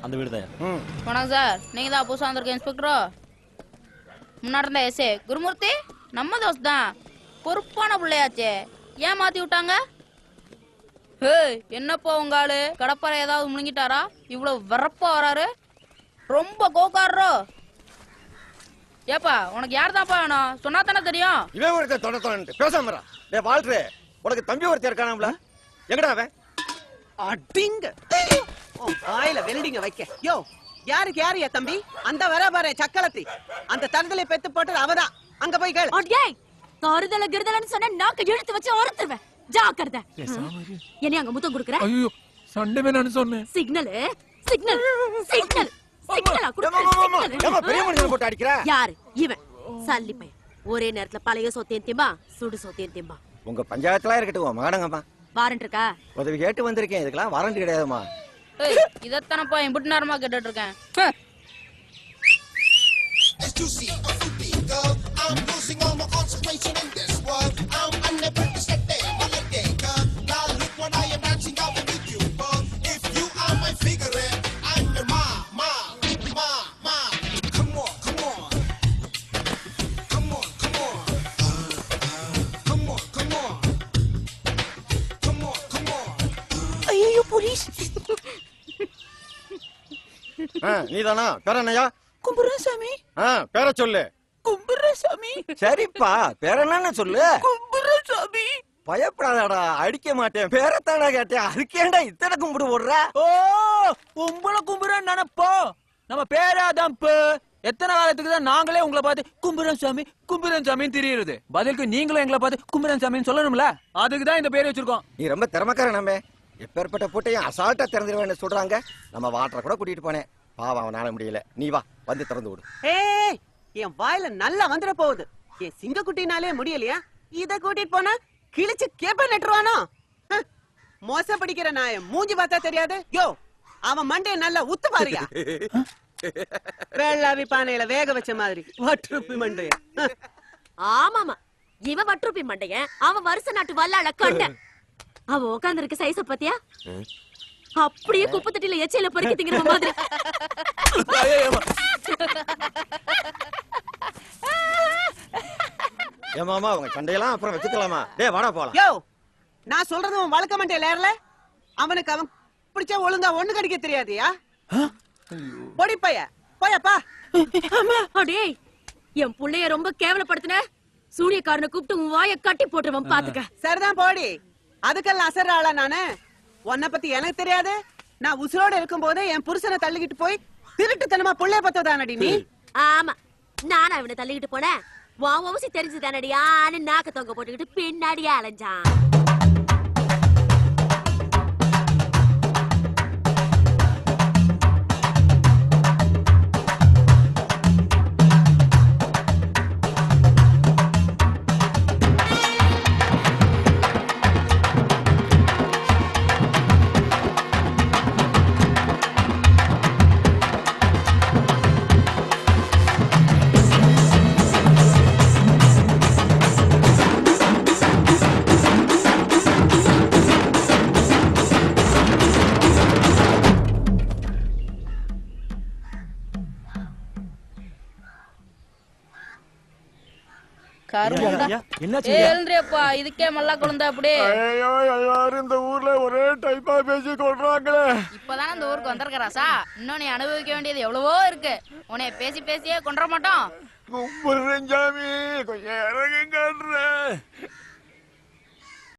அந்த வீடு தான். வணக்கம் சார், நீங்க தான் புதுசா வந்திருக்க இன்ஸ்பெக்டரோ? முன்னாடி இருந்த எஸ்ஏ குருமூர்த்தி நம்ம தோஸ்த் தான், பொறுப்பான பிள்ளையாச்சே, ஏன் மாத்தி விட்டாங்க? என்னப்பா உங்க ஆளு கடப்பாறை ஏதாவது முழுங்கிட்டாரா? இவ்வளவு வெறப்பா வராரு, ரொம்ப கோக்காரோ. ஏப்பா உனக்கு யார் தான்ப்பா வேணும்? சொன்னா தானே தெரியும். இவன் ஒருத்தர் தொட பேசாம வாழ்ற. உனக்கு தம்பி ஒருத்தர் இருக்கானாம்ல, எங்கடா அவன்? அடிங்க வாயில வெல்டிங்க வைக்க. யோ யாருக்கு யாரு என் தம்பி? அந்த வர பாரு சக்களத்தி, அந்த தருதலை பெத்து போட்டது அவதான். அங்க போய் கேளு. அடேய் தருதல கிருதலன்னு சொன்னா நாக்க இழுத்து வச்சு ஒருத்தருவேன். ஜாக்கிரதை. என்ன அங்க முத்தம் குடுக்குற? ஐயோ சண்டை வேணும்னு சொன்னேன். சிக்னல் சிக்னல் சிக்னல் சிக்னலா குடுக்குற? ஏமா பெரிய மனுஷன் போட்டு அடிக்குற? யாரு இவன்? சல்லி பையன். ஒரே நேரத்துல பழைய சோத்தையும் திம்பா, சுடு சோத்தையும் திம்பா. உங்க பஞ்சாயத்துல இருக்கட்டும் மகனங்கம்மா. வாரண்ட் இருக்கா? உதவி கேட்டு வந்திருக்கேன், இதுக்கெல்லாம் வாரண்ட் கிடையாதுமா. இதத்தானப்பா எம்பிட்டு நேரமா கேட்டுட்டு இருக்கேன். ஐயோ போலீஸ். நீதானா? பேர என்னையா? கும்புரசாமி. பேர சொல்லு. கும்புரசாமி. சரிப்பா, பேர என்னன்னு சொல்லு. கும்புரசாமி. பயப்படாதடா, அடிக்க மாட்டேன். பேரத்தாடா கேட்டேன், அதுக்கேண்டா இத்தனை கும்பிடு போடுற? ஓ உங்களை கும்புறன்னு நினைப்போ, நம்ம பேராதான். எத்தனை காலத்துக்கு தான் நாங்களே உங்களை பார்த்து கும்புரன் சாமின்னு தெரியுது. பதிலுக்கு நீங்களும் எங்களை பார்த்து கும்புரன் சாமின்னு சொல்லணும்ல, அதுக்குதான் இந்த பேர் வச்சிருக்கோம். நீ ரொம்ப திறமைக்கார. நம்ம எப்பேற்பட்ட போட்டையும் அசால்ட்டா திறந்துடுவேன்னு சொல்றாங்க. நம்ம வாட்டரை கூட கூட்டிட்டு போனேன், பாவம் அவனால முடியல. நீ வா, வந்து திறந்து விடு. ஏய் என் வாயில நல்லா வந்துட போகுது. என் சிங்க குட்டினாலே முடியலையா, இத கூட்டிட்டு போனா கிழிச்சு கேப்ப நட்டுருவானோ? மோச படிக்கிற நாய மூஞ்சி பார்த்தா தெரியாது. யோ அவன் மண்டைய நல்லா உத்து பாருயா. வேளாவி பானையில வேக வச்ச மாதிரி வட்டுருப்பி மண்டைய. ஆமாமா, இவன் வட்டுருப்பி மண்டைய, அவன் வருஷ நாட்டு வல்லாள கண்ட. அவன் உட்கார்ந்து இருக்க சைஸ பாத்தியா? அப்படியே குப்பை தொட்டில எச்சையில பொறுக்கி திங்கிற மாதிரி. ஏமாமா உங்க சண்டையெல்லாம் அப்புறம் வச்சுக்கலாமா? டேய் வாடா போலாம். யோ நான் சொல்றது அவன் வளர்க்க மாட்டேன் ஏறல. அவனுக்கு அவன் பிடிச்சா ஒழுங்கா ஒண்ணு கடிக்க தெரியாதியா? பொடி பைய போயப்பா. அடே என் புள்ளைய ரொம்ப கேவலப்படுத்தின, சூரியக்காரனை கூப்பிட்டு உன் வாயை கட்டி போட்டுருவன் பாத்துக்க. சரிதான் போடி, அதுக்கெல்லாம் அசர்ற ஆளா நானு? உன்னை பத்தி எனக்கு தெரியாது. நான் உசுரோட இருக்கும் போதே என் புருஷனை தள்ளிக்கிட்டு போய் திருட்டுத்தனமா புள்ளைய பத்ததானடி நீ? ஆமா, நானா அவனை தள்ளிக்கிட்டு போனேன். உன் வம்சி தெரிஞ்சுதானடியான்னு நாக்க தொங்க போட்டுக்கிட்டு பின்னாடியே அலைஞ்சான். இதுக்கே மல்லா குழந்தை அப்படியே. எல்லாரும் இந்த ஊர்ல ஒரே டைப்பா பேசி கொள்றாங்களே. இப்பதானே இந்த ஊருக்கு வந்திருக்கறாசா, இன்னும் நீ அனுபவிக்க வேண்டியது எவ்வளவோ இருக்கு. உன்னை பேசி பேசியே கொன்ற மாட்டோம். கும்புரன் சாமி கொஞ்சம் இறங்குங்க.